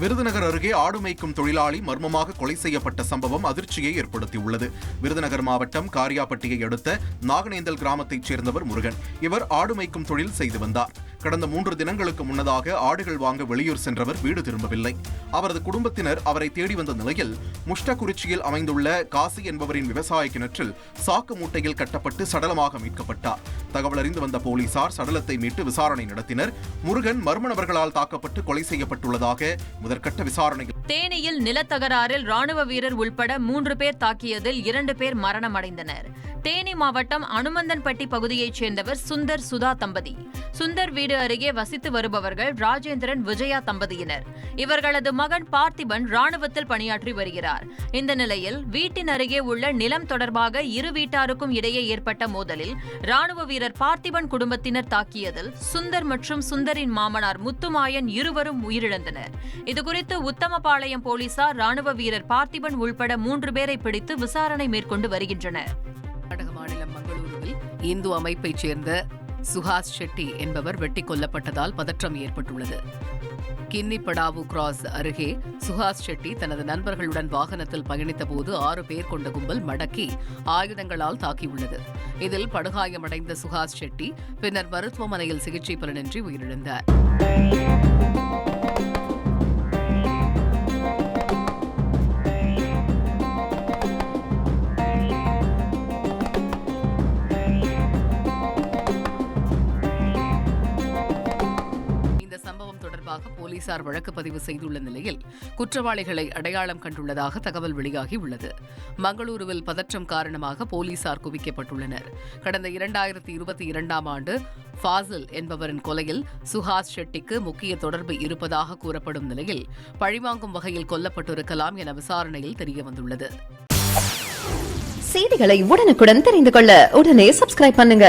விருதுநகர் அருகே ஆடு மேய்க்கும் தொழிலாளி மர்மமாக கொலை செய்யப்பட்ட சம்பவம் அதிர்ச்சியை ஏற்படுத்தியுள்ளது. விருதுநகர் மாவட்டம் காரியாப்பட்டியை அடுத்த நாகனேந்தல் கிராமத்தைச் சேர்ந்தவர் முருகன். இவர் ஆடு மேய்க்கும் தொழில் செய்து வந்தார். கடந்த 3 தினங்களுக்கு முன்னதாக ஆடுகள் வாங்க வெளியூர் சென்றவர் வீடு திரும்பவில்லை. அவரது குடும்பத்தினர் அவரை தேடி வந்த நிலையில் முஷ்டகுறிச்சியில் அமைந்துள்ள காசி என்பவரின் விவசாய கிணற்றில் சாக்கு மூட்டையில் கட்டப்பட்டு சடலமாக மீட்கப்பட்டார். தகவல் அறிந்து வந்த போலீசார் சடலத்தை மீட்டு விசாரணை நடத்தினர். முருகன் மர்ம நபர்களால் தாக்கப்பட்டு கொலை செய்யப்பட்டுள்ளதாக முதற்கட்ட விசாரணையில். தேனியில் நிலத்தகராறில் ராணுவ வீரர் உள்பட 3 பேர் தாக்கியதில் 2 பேர் மரணமடைந்தனர். தேனி மாவட்டம் அனுமந்தன்பட்டி பகுதியைச் சேர்ந்தவர் சுந்தர் சுதா தம்பதி. சுந்தர் வீடு அருகே வசித்து வருபவர்கள் ராஜேந்திரன் விஜயா தம்பதியினர். இவர்களது மகன் பார்த்திபன் ராணுவத்தில் பணியாற்றி வருகிறார். இந்த நிலையில் வீட்டின் அருகே உள்ள நிலம் தொடர்பாக இரு வீட்டாருக்கும் இடையே ஏற்பட்ட மோதலில் ராணுவ வீரர் பார்த்திபன் குடும்பத்தினர் தாக்கியதில் சுந்தர் மற்றும் சுந்தரின் மாமனார் முத்துமாயன் இருவரும் உயிரிழந்தனர். இதுகுறித்து உத்தமபாளையம் போலீசார் ராணுவ வீரர் பார்த்திபன் உள்பட 3 பேரை பிடித்து விசாரணை மேற்கொண்டு வருகின்றனர். கர்நாடக மாநிலம் மங்களூருவில் இந்து அமைப்பைச் சேர்ந்த சுஹாஸ் ஷெட்டி என்பவர் வெட்டிக் கொல்லப்பட்டதால் பதற்றம் ஏற்பட்டுள்ளது. கின்னிப்படாவு கிராஸ் அருகே சுஹாஸ் ஷெட்டி தனது நண்பர்களுடன் வாகனத்தில் பயணித்தபோது 6 பேர் கொண்ட கும்பல் மடக்கி ஆயுதங்களால் தாக்கியுள்ளது. இதில் படுகாயமடைந்த சுஹாஸ் ஷெட்டி பின்னர் மருத்துவமனையில் சிகிச்சை பலனின்றி உயிரிழந்தார். போலீசார் வழக்கு பதிவு செய்துள்ள நிலையில் குற்றவாளிகளை அடையாளம் கண்டுள்ளதாக தகவல் வெளியாகியுள்ளது. மங்களூருவில் பதற்றம் காரணமாக போலீசார் குவிக்கப்பட்டுள்ளனர். கடந்த 2022ஆம் ஆண்டு ஃபாசில் என்பவரின் கொலையில் சுஹாஸ் ஷெட்டிக்கு முக்கிய தொடர்பு இருப்பதாக கூறப்படும் நிலையில் பழிவாங்கும் வகையில் கொல்லப்பட்டிருக்கலாம் என விசாரணையில் தெரியவந்துள்ளது. செய்திகளை உடனுக்குடன் தெரிந்து கொள்ள உடனே சப்ஸ்கிரைப் பண்ணுங்க.